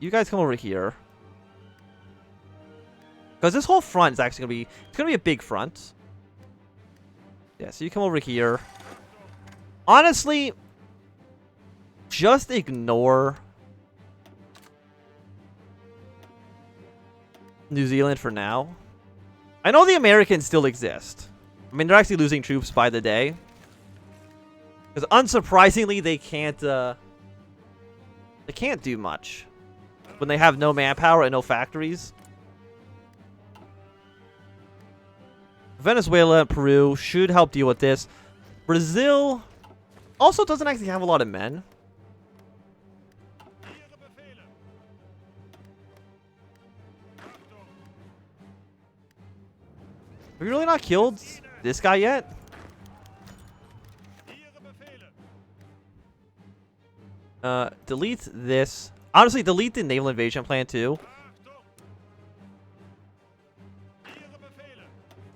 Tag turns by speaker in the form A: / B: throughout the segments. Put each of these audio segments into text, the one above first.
A: You guys come over here. Because this whole front is actually going to be... It's going to be a big front. Yeah, so you come over here. Honestly, just ignore New Zealand for now. I know the Americans still exist. I mean, they're actually losing troops by the day. Because unsurprisingly, they can't do much when they have no manpower and no factories. Venezuela and Peru should help deal with this. Brazil also doesn't actually have a lot of men. Have we really not killed this guy yet? Delete this. Honestly, delete the naval invasion plan too.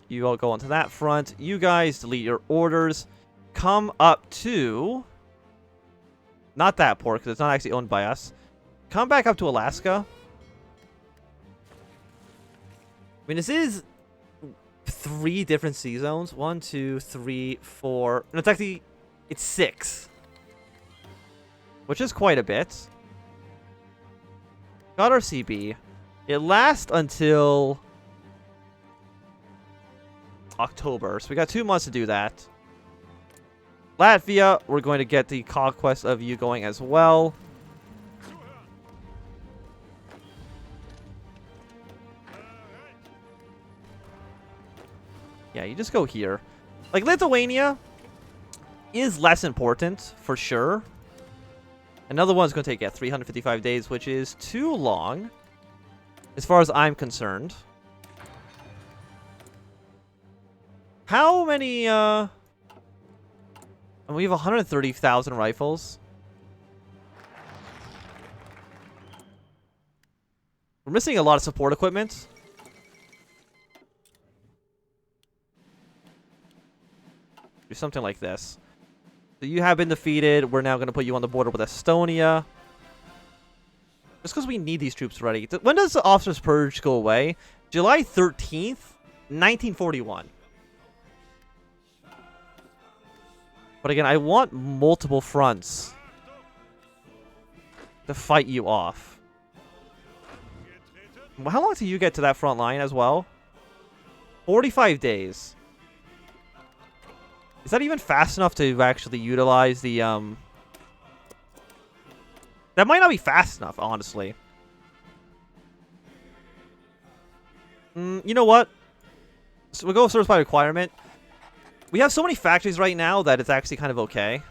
A: You all go onto that front. You guys delete your orders. Come up to... Not that port, because it's not actually owned by us. Come back up to Alaska. I mean, this is 3 different sea zones. 1, 2, 3, 4. No, it's actually... It's 6. Which is quite a bit. Got our CB. It lasts until October. So we got 2 months to do that. Latvia, we're going to get the conquest of you going as well. Yeah, you just go here. Like, Lithuania is less important, for sure. Another one's going to take, 355 days, which is too long, as far as I'm concerned. How many, and we have 130,000 rifles. We're missing a lot of support equipment. Do something like this. So you have been defeated. We're now going to put you on the border with Estonia. Just because we need these troops ready. When does the Officers' Purge go away? July 13th, 1941. But again, I want multiple fronts to fight you off. How long till you get to that front line as well? 45 days. Is that even fast enough to actually utilize the, That might not be fast enough, honestly. You know what? So we'll go service by requirement. We have so many factories right now that it's actually kind of okay.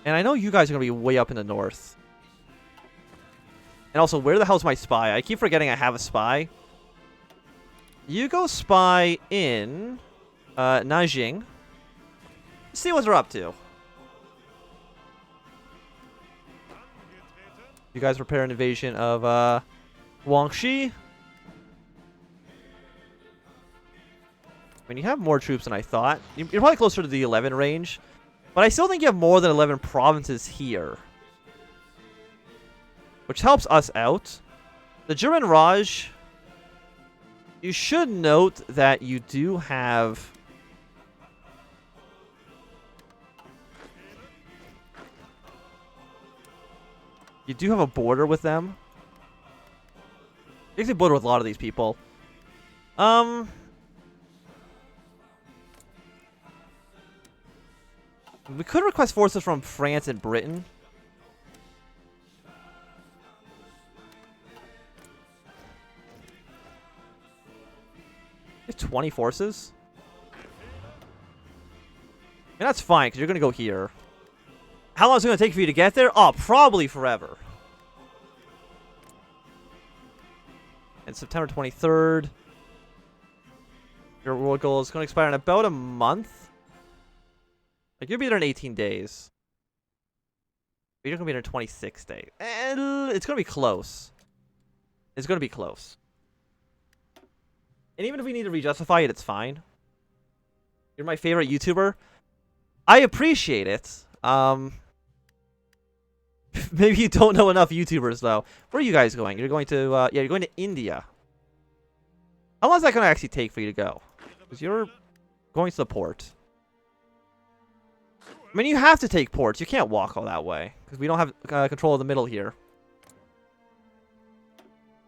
A: And I know you guys are going to be way up in the north. And also, where the hell's my spy? I keep forgetting I have a spy. You go spy in Nanjing. See what they're up to. You guys prepare an invasion of Guangxi. I mean, you have more troops than I thought. You're probably closer to the 11 range. But I still think you have more than 11 provinces here. Which helps us out. The German Raj. You should note that you do have... You do have a border with them. You actually border with a lot of these people. We could request forces from France and Britain. It's 20 forces. And that's fine, because you're going to go here. How long is it going to take for you to get there? Oh, probably forever. And September 23rd. Your world goal is going to expire in about a month. Like, you'll be there in 18 days. You're going to be there in 26 days. And it's going to be close. It's going to be close. And even if we need to re-justify it, it's fine. You're my favorite YouTuber. I appreciate it. Maybe you don't know enough YouTubers, though. Where are you guys going? You're going to, yeah, you're going to India. How long is that going to actually take for you to go? Because you're going to the port. I mean, you have to take ports. You can't walk all that way. Because we don't have control of the middle here.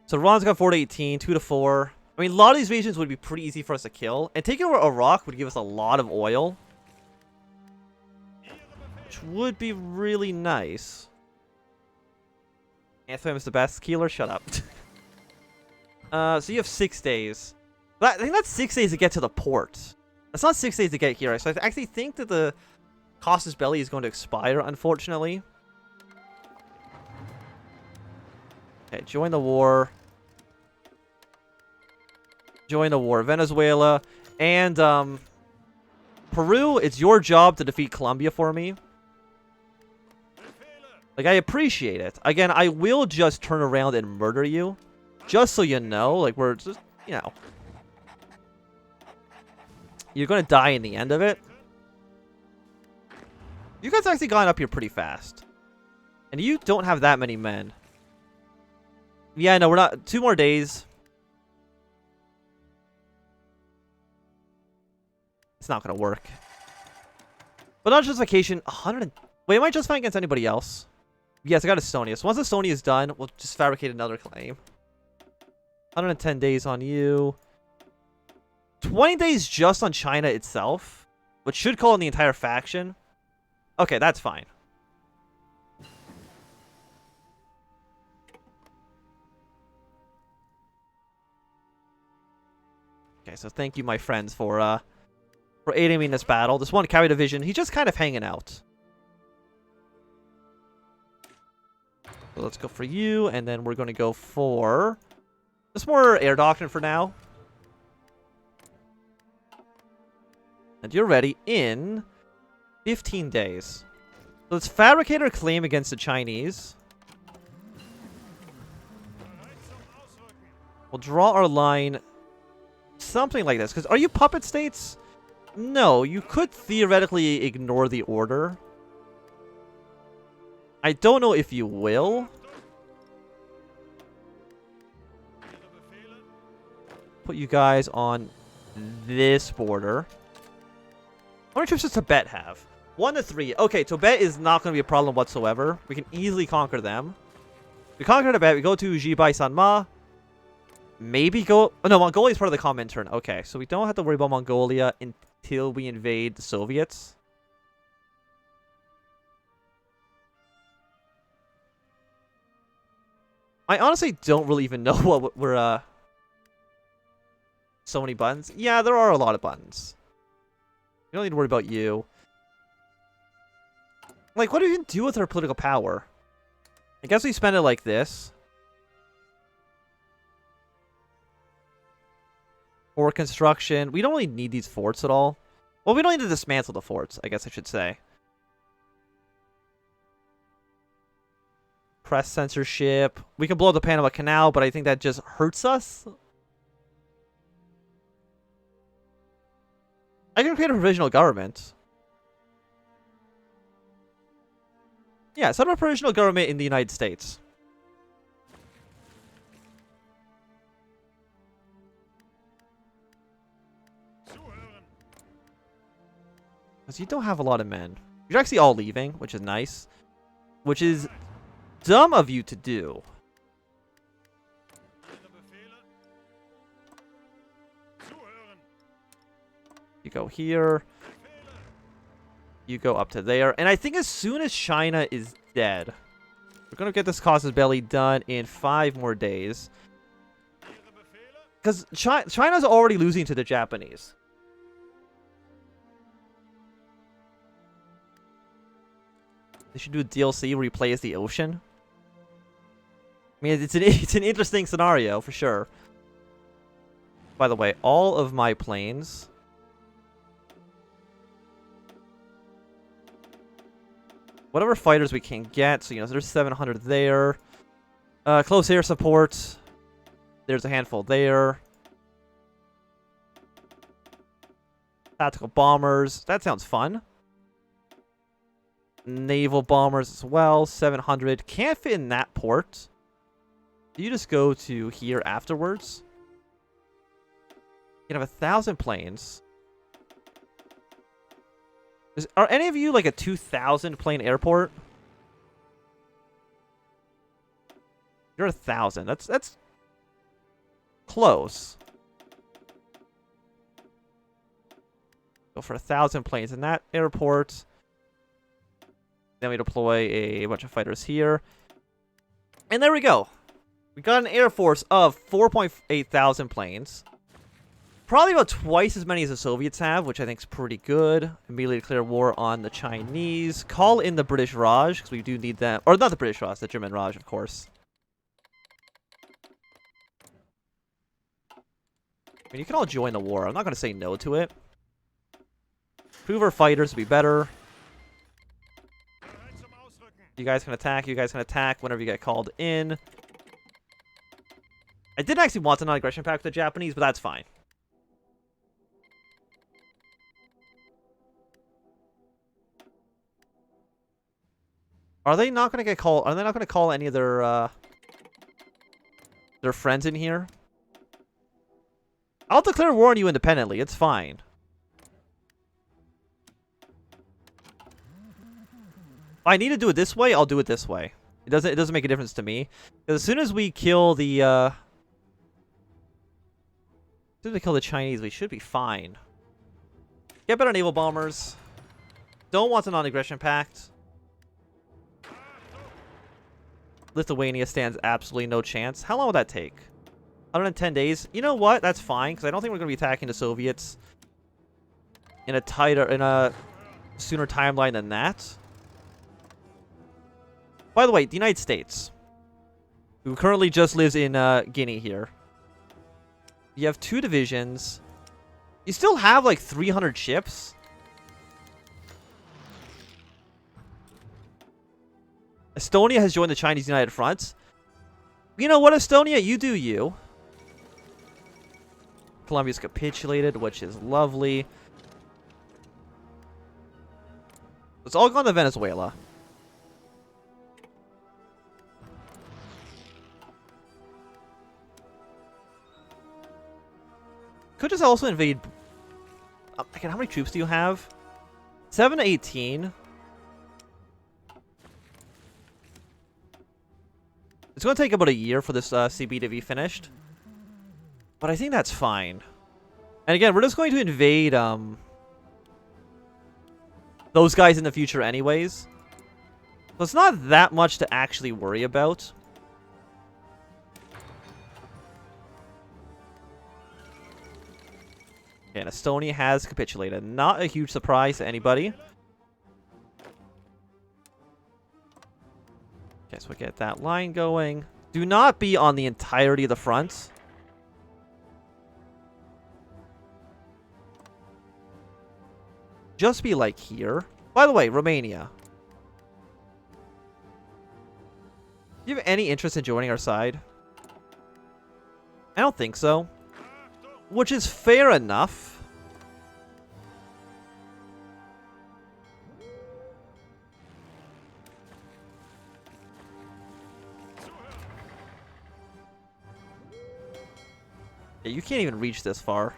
A: So Iran's got 4 to 18, 2 to 4. I mean, a lot of these regions would be pretty easy for us to kill. And taking over Iraq would give us a lot of oil. Which would be really nice. Anthem is the best. Keeler, shut up. So you have 6 days. But I think that's 6 days to get to the port. That's not 6 days to get here. So I actually think that the Casus Belli is going to expire, unfortunately. Okay, join the war. Join the war. Venezuela. And, Peru, it's your job to defeat Colombia for me. Like, I appreciate it. Again, I will just turn around and murder you. Just so you know. Like, we're just, you know. You're going to die in the end of it. You guys actually got up here pretty fast. And you don't have that many men. Yeah, no, we're not. 2 more days. It's not going to work. But not justification. 100. Wait, am I justifying against anybody else? Yes, I got Estonia. So once Estonia is done, we'll just fabricate another claim. 110 days on you. 20 days just on China itself. Which should call in the entire faction. Okay, that's fine. Okay, so thank you, my friends, for aiding me in this battle. This one cavalry division, he's just kind of hanging out. So let's go for you, and then we're going to go for just more air doctrine for now. And you're ready in 15 days. So let's fabricate our claim against the Chinese. We'll draw our line something like this. Because are you puppet states? No, you could theoretically ignore the order. I don't know if you will. Put you guys on this border. How many troops does Tibet have? 1 to 3. Okay, Tibet is not going to be a problem whatsoever. We can easily conquer them. We conquer Tibet. We go to Jibai Sanma. Maybe go... Oh, no, Mongolia is part of the Comintern. Okay, so we don't have to worry about Mongolia until we invade the Soviets. I honestly don't really even know what we're, So many buttons? Yeah, there are a lot of buttons. We don't need to worry about you. Like, what do we even do with our political power? I guess we spend it like this. For construction. We don't really need these forts at all. Well, we don't need to dismantle the forts, I guess I should say. Press censorship. We can blow up the Panama Canal, but I think that just hurts us. I can create a provisional government. Yeah, set up a provisional government in the United States. Because you don't have a lot of men. You're actually all leaving, which is nice. Which is dumb of you to do. You go here. You go up to there. And I think as soon as China is dead, we're going to get this Casus Belli done in 5 more days. Because China's already losing to the Japanese. They should do a DLC where you play as the ocean. I mean, it's an interesting scenario, for sure. By the way, all of my planes... Whatever fighters we can get. So, you know, there's 700 there. Close air support. There's a handful there. Tactical bombers. That sounds fun. naval bombers as well. 700. Can't fit in that port. You just go to here afterwards. You can have 1,000 planes. Are any of you like a 2,000 plane airport? You're 1,000. That's close. Go for 1,000 planes in that airport. Then we deploy a bunch of fighters here. And there we go. We got an air force of 4.8 thousand planes. Probably about twice as many as the Soviets have, which I think is pretty good. Immediately declare war on the Chinese. Call in the British Raj, because we do need them. Or not the British Raj, the German Raj, of course. I mean, you can all join the war. I'm not going to say no to it. Prove our fighters would be better. You guys can attack. You guys can attack whenever you get called in. I didn't actually want a non-aggression pact with the Japanese, but that's fine. Are they not going to get called? Are they not going to call any of their friends in here? I'll declare war on you independently. It's fine. If I need to do it this way, I'll do it this way. It doesn't make a difference to me. Because as soon as we kill the Chinese, we should be fine. Get better naval bombers. Don't want a non-aggression pact. Lithuania stands absolutely no chance. How long will that take? 110 days. You know what? That's fine, because I don't think we're going to be attacking the Soviets in a sooner timeline than that. By the way, the United States, who currently just lives in Guinea here. You have 2 divisions. You still have like 300 ships. Estonia has joined the Chinese United Front. You know what, Estonia? You do you. Colombia's capitulated, which is lovely. Let's all go on to Venezuela. Could just also invade... Again, how many troops do you have? 7 to 18. It's going to take about a year for this CB to be finished. But I think that's fine. And again, we're just going to invade those guys in the future anyways. So it's not that much to actually worry about. Okay, and Estonia has capitulated. Not a huge surprise to anybody. Okay, so we get that line going. Do not be on the entirety of the front. Just be like here. By the way, Romania. Do you have any interest in joining our side? I don't think so. Which is fair enough. Yeah, you can't even reach this far.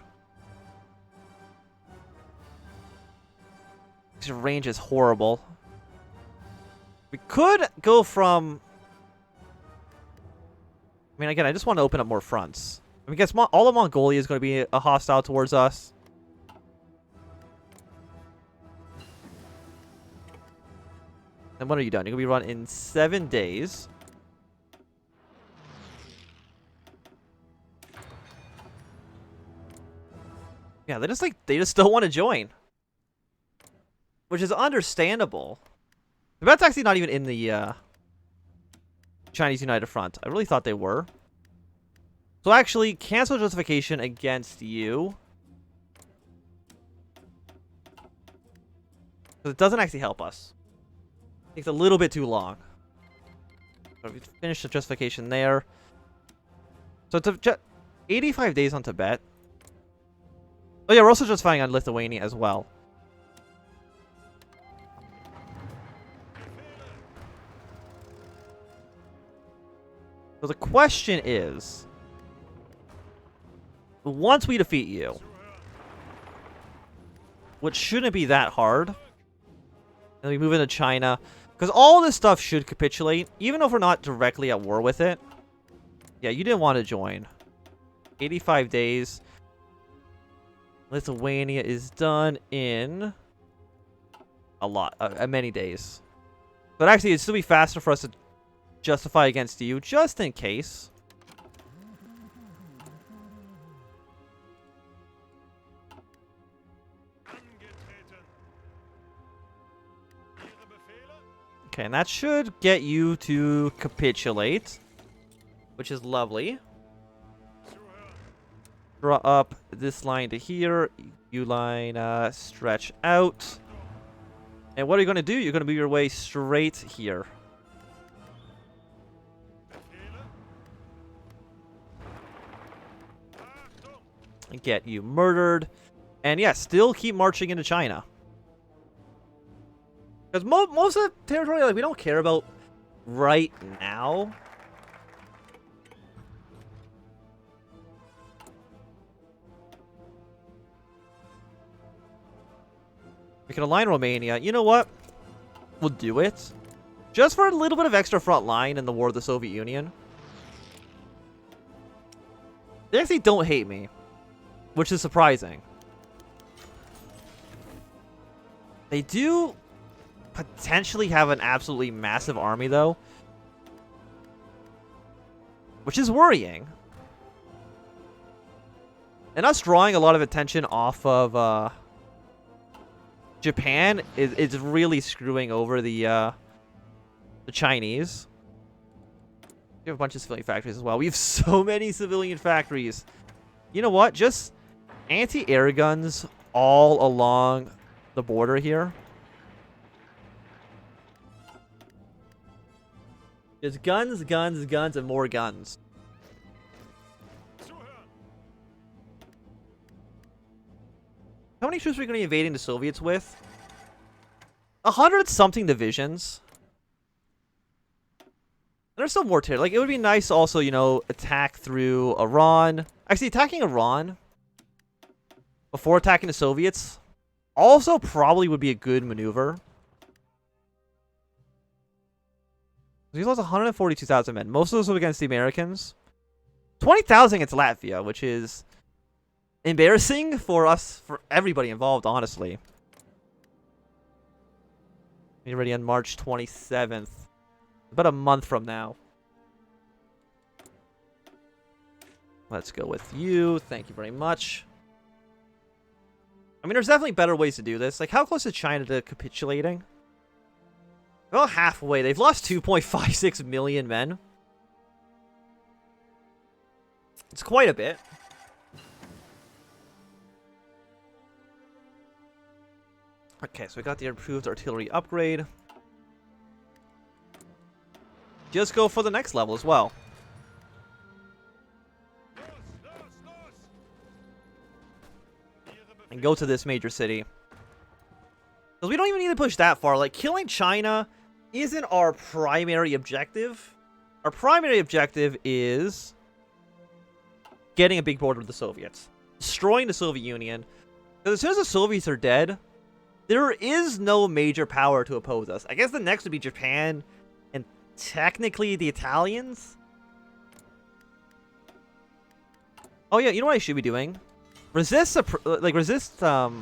A: This range is horrible. We could go from... I mean, again, I just want to open up more fronts. I mean, I guess all of Mongolia is going to be a hostile towards us. And when are you done? You're going to be run in 7 days. Yeah, they just don't want to join. Which is understandable. Tibet's actually not even in the Chinese United Front. I really thought they were. So actually, cancel justification against you. Because it doesn't actually help us. It takes a little bit too long. So we finish the justification there. So it's 85 days on Tibet. Oh yeah, we're also justifying on Lithuania as well. So the question is, once we defeat you, which shouldn't be that hard, and we move into China, because all this stuff should capitulate, even if we're not directly at war with it. Yeah, you didn't want to join. 85 days. Lithuania is done in many days. But actually, it'd still be faster for us to justify against you, just in case. Okay, and that should get you to capitulate, which is lovely. Draw up this line to here. You line stretch out. And what are you going to do? You're going to move your way straight here. And get you murdered. And yeah, still keep marching into China. Because most of the territory, like, we don't care about right now. We can align Romania. You know what? We'll do it. Just for a little bit of extra front line in the war of the Soviet Union. They actually don't hate me, which is surprising. They do potentially have an absolutely massive army, though, which is worrying. And us drawing a lot of attention off of Japan is really screwing over the Chinese. We have a bunch of civilian factories as well. We have so many civilian factories. You know what? Just anti-air guns all along the border here. Just guns, guns, guns, and more guns. How many troops are we going to be invading the Soviets with? 100-something divisions. There's still more territory. Like, it would be nice to also, you know, attack through Iran. Actually, attacking Iran before attacking the Soviets also probably would be a good maneuver. He's lost 142,000 men. Most of those were against the Americans. 20,000 against Latvia, which is embarrassing for us, for everybody involved, honestly. We're ready on March 27th. About a month from now. Let's go with you. Thank you very much. I mean, there's definitely better ways to do this. Like, how close is China to capitulating? About halfway. They've lost 2.56 million men. It's quite a bit. Okay, so we got the improved artillery upgrade. Just go for the next level as well. And go to this major city. Because we don't even need to push that far. Like, killing China isn't our primary objective. Our primary objective is getting a big border with the Soviets. Destroying the Soviet Union. Because as soon as the Soviets are dead, there is no major power to oppose us. I guess the next would be Japan and technically the Italians. Oh yeah, you know what I should be doing? Resist, suppress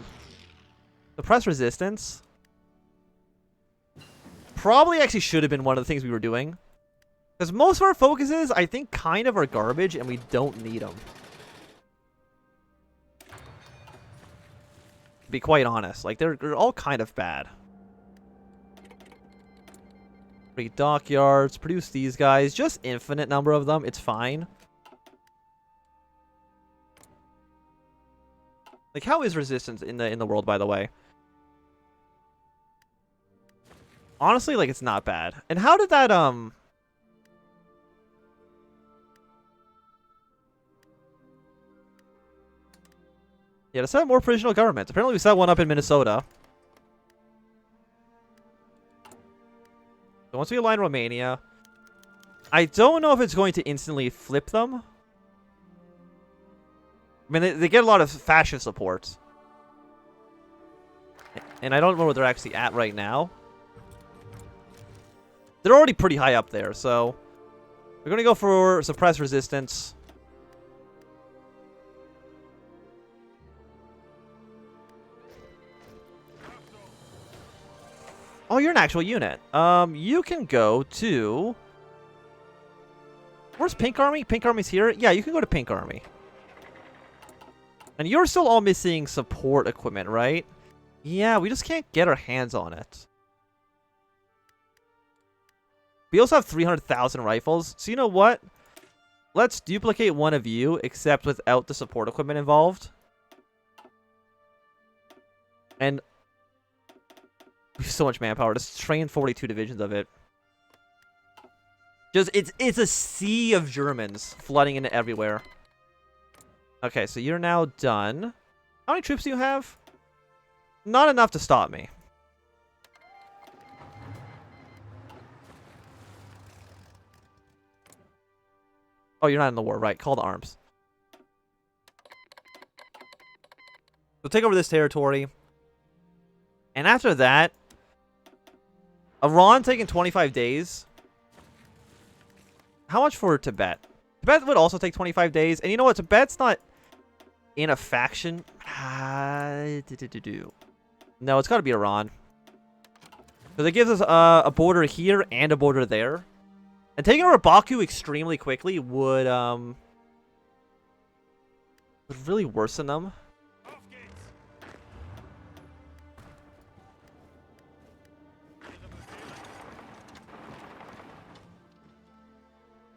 A: resistance. Probably actually should have been one of the things we were doing. Because most of our focuses, I think, kind of are garbage and we don't need them. To be quite honest, like, they're all kind of bad. 3 dockyards, produce these guys, just infinite number of them, it's fine. Like, how is resistance in the world, by the way? Honestly, like, it's not bad. And how did that yeah, to set up more provisional governments. Apparently we set one up in Minnesota. So once we align Romania, I don't know if it's going to instantly flip them. I mean, they get a lot of fascist support. And I don't know where they're actually at right now. They're already pretty high up there, so we're going to go for suppress resistance. Oh, you're an actual unit. You can go to... Where's Pink Army? Pink Army's here? Yeah, you can go to Pink Army. And you're still all missing support equipment, right? Yeah, we just can't get our hands on it. We also have 300,000 rifles. So you know what? Let's duplicate one of you, except without the support equipment involved. And we have so much manpower. Just train 42 divisions of it. Just it's a sea of Germans flooding into everywhere. Okay, so you're now done. How many troops do you have? Not enough to stop me. Oh, you're not in the war, right? Call to arms. So take over this territory. And after that, Iran taking 25 days. How much for Tibet? Tibet would also take 25 days. And you know what? Tibet's not in a faction. No, it's got to be Iran. Because it gives us a border here and a border there. And taking over Baku extremely quickly would really worsen them.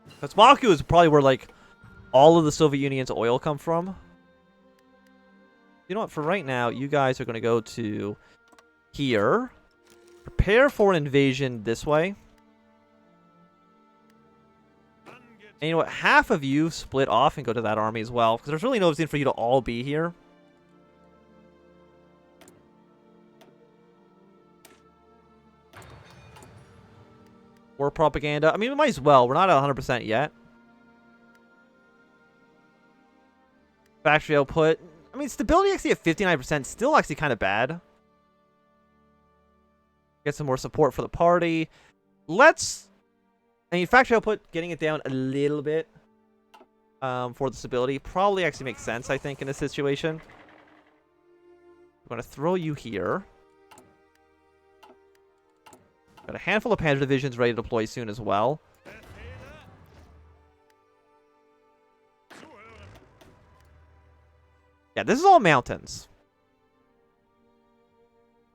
A: Because Baku is probably where, like, all of the Soviet Union's oil come from. You know what? For right now, you guys are going to go to here. Prepare for an invasion this way. And you know what? Half of you split off and go to that army as well. Because there's really no reason for you to all be here. War propaganda. I mean, we might as well. We're not at 100% yet. Factory output. I mean, stability actually at 59%. Still actually kind of bad. Get some more support for the party. Let's... I mean, factory output, getting it down a little bit for the stability probably actually makes sense, I think, in this situation. I'm going to throw you here. Got a handful of Panzer divisions ready to deploy soon as well. Yeah, this is all mountains.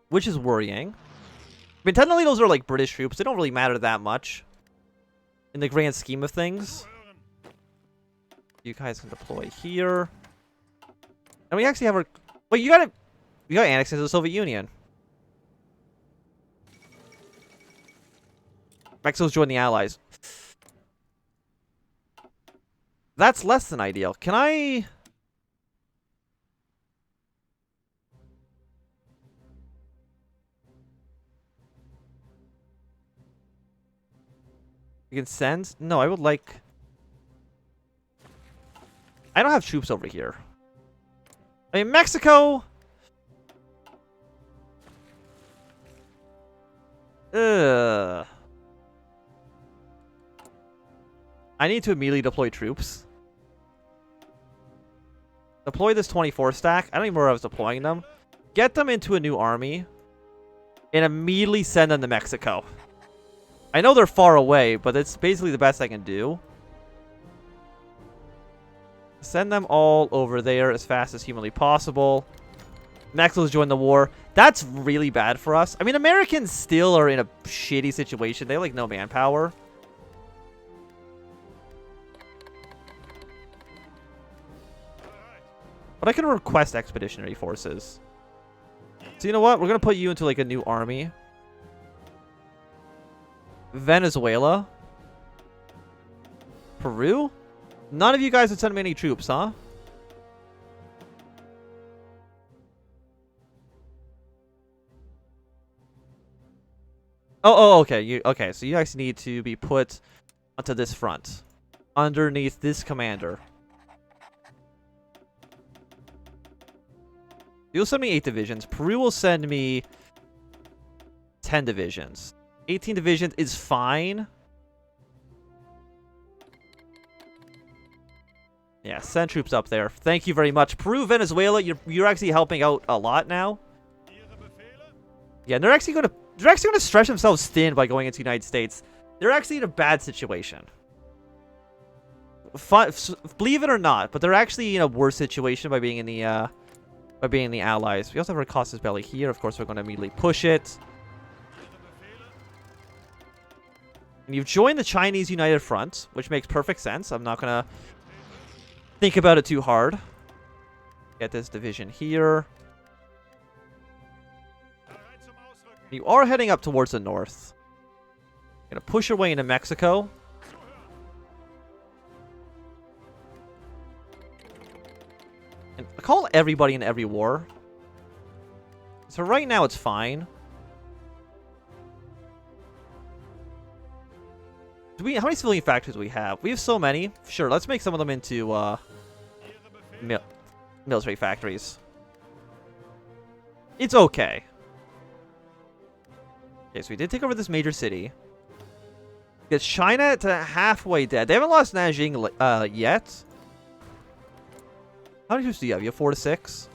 A: Which is worrying. I mean, technically those are like British troops. They don't really matter that much in the grand scheme of things. You guys can deploy here. And we actually have our... Wait, you gotta annex into the Soviet Union. Mexico's joined the Allies. That's less than ideal. Can I... You can send? No, I would like... I don't have troops over here. I mean, Mexico... Ugh. I need to immediately deploy troops. Deploy this 24 stack. I don't even know where I was deploying them. Get them into a new army. And immediately send them to Mexico. I know they're far away, but it's basically the best I can do. Send them all over there as fast as humanly possible. Mexico's joined the war. That's really bad for us. I mean, Americans still are in a shitty situation. They have, like, no manpower. But I can request expeditionary forces. So you know what? We're going to put you into, like, a new army. Venezuela. Peru? None of you guys would send me any troops, huh? Oh, okay. Okay, so you guys need to be put onto this front, underneath this commander. You'll send me 8 divisions. Peru will send me 10 divisions. 18 divisions is fine. Yeah, send troops up there. Thank you very much. Peru, Venezuela, you're actually helping out a lot now. Yeah, they're actually gonna stretch themselves thin by going into the United States. They're actually in a bad situation. Believe it or not, but they're actually in a worse situation by being in the Allies. We also have our Casus Belli here. Of course, we're going to immediately push it. And you've joined the Chinese United Front, which makes perfect sense. I'm not going to think about it too hard. Get this division here. You are heading up towards the north. Going to push your way into Mexico. And I call everybody in every war. So right now it's fine. How many civilian factories do we have? We have so many. Sure, let's make some of them into military factories. It's okay. Okay, so we did take over this major city. Get China to halfway dead. They haven't lost Nanjing yet. How many troops do you have? You have 4 to 6?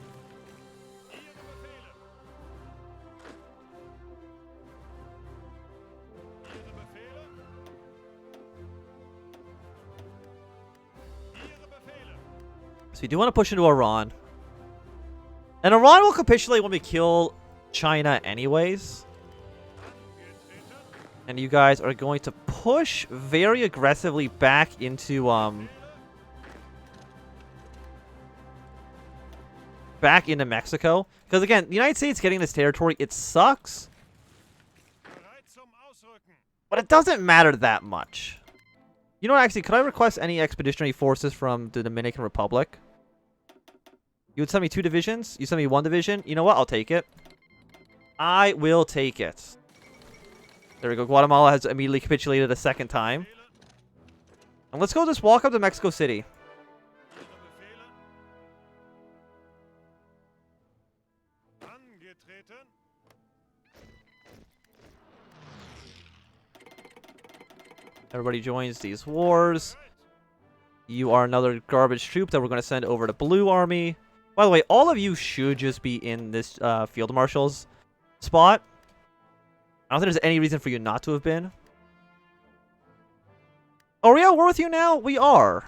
A: So you do want to push into Iran. And Iran will capitulate when we kill China anyways. And you guys are going to push very aggressively back into Mexico. Because again, the United States getting this territory, it sucks. But it doesn't matter that much. You know what, actually, could I request any expeditionary forces from the Dominican Republic? You would send me 2 divisions? You send me 1 division? You know what, I'll take it. I will take it. There we go. Guatemala has immediately capitulated a second time. And let's go just walk up to Mexico City. Everybody joins these wars. You are another garbage troop that we're going to send over to Blue Army. By the way, all of you should just be in this Field Marshal's spot. I don't think there's any reason for you not to have been. Oh, yeah, we're with you now? We are.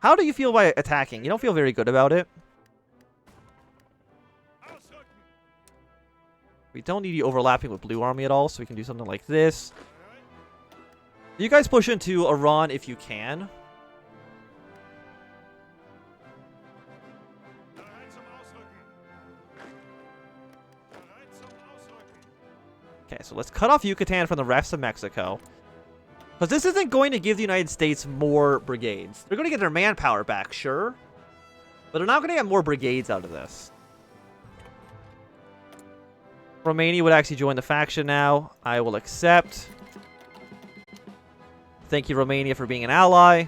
A: How do you feel by attacking? You don't feel very good about it. We don't need you overlapping with Blue Army at all, so we can do something like this. You guys push into Iran if you can. Okay, so let's cut off Yucatan from the rest of Mexico. Because this isn't going to give the United States more brigades. They're going to get their manpower back, sure. But they're not going to get more brigades out of this. Romania would actually join the faction now. I will accept. Thank you, Romania, for being an ally.